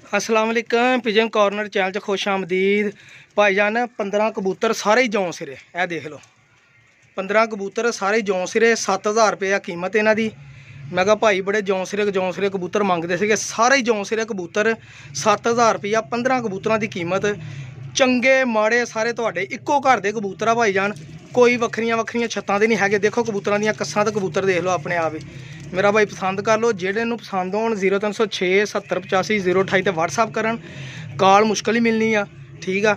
अस्सलाम वालेकुम pigeon corner channel च खुश आमदीद भाईजान। 15 कबूतर सारे ही जौं सिरे, ए देख लो 15 कबूतर सारे जौं सिरे। 7000 रुपया कीमत इन्हां दी। मैं कहा भाई बड़े जौं सिरे कबूतर मंगते थे, सारे ही जौं सिरे कबूतर। 7000 रुपया 15 कबूतरों की कीमत। चंगे माड़े सारे तुहाडे इक्को घर दे कबूतर आ भाईजान, कोई वक्रियां वक्रियां छत्तां दे नहीं हैगे। देखो कबूतरां दियां कस्सां ते कबूतर देख लो अपने आप ही। मेरा भाई पसंद कर लो, जेह्ड़े नूं पसंद होण 0306 70 85 028 ते व्हाट्सअप करन। कॉल मुश्किल ही मिलनी आ, ठीक आ।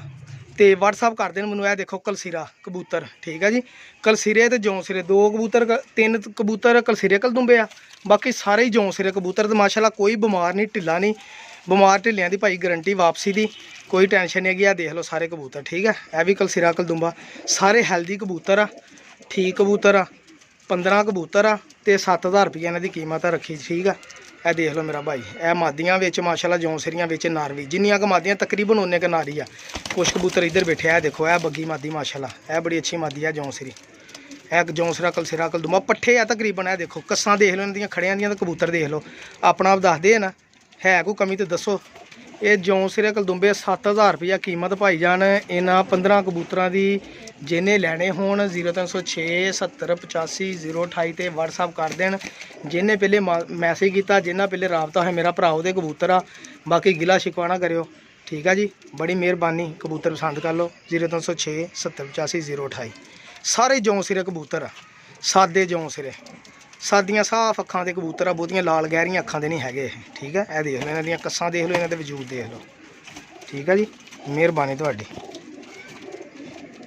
तो व्हाट्सअप कर देन मैनूं। देखो कलसीरा कबूतर, ठीक है जी। कलसीरे ते जौं सिरे 2 कबूतर, 3 कबूतर कलसीरे कलदुंबे आ, बाकी सारे ही जौं सिरे कबूतर। तो माशाल्लाह कोई बीमार नहीं, ढिला नहीं। बीमार ढिलियां दी भाई गारंटी वापसी दी, कोई टेंशन नहीं है। देख लो सारे कबूतर, ठीक है। यह भी कलसीरा कलदुंबा, सारे हैल्दी कबूतर आ, ठीक कबूतर आ। 15 कबूतर आ ते 7000 रुपया इन्हां दी कीमत रखी, ठीक है। यह देख लो मेरा भाई, यह मादियां विच माशाल्लाह जौं सिरियां विच नार भी, जिन्नियां क मादियां तकरीबन उन्ने क नारी आ। कुछ कबूतर इधर बैठे है, देखो यह बग्गी मादी माशाल्लाह, यह बड़ी अच्छी मादी है जौं सिरी। यह जौं सिरा कलसिरा कलदुमा पट्ठे है तकरीबन। यह देखो कस्सां देख लो इन्हां खड़ियां दियां, तो कबूतर देख लो अपना आप दसदे ना, है कोई कमी तो दसो। ये जौं सिरे कलदुंबे 7000 रुपया कीमत भाईजान इन्हां 15 कबूतरां दी। जिन्हें लैने होण 0306 70 85 028 ते व्हाट्सअप कर देन। जिन्हें पहले मैसेज किया, जिन्हें पहले राबता है, मेरा भरा उहदे कबूतर आ। बाकी गिला शिकवा ना करियो, ठीक है जी। बड़ी मेहरबानी, कबूतर पसंद कर लो। 0306 70 85 028 सारे जौं सिरे कबूतर आ, सादे जौं सिरे, सादियां साफ अखां दे कबूतर आ, बहुतियां लाल गहरियां अखां दे नहीं हैगे, ठीक है। यह देख लो इन्हां दियां कस्सां देख लो, इन्हां दे वजूद देख लो, ठीक है जी। मेहरबानी तुहाडी।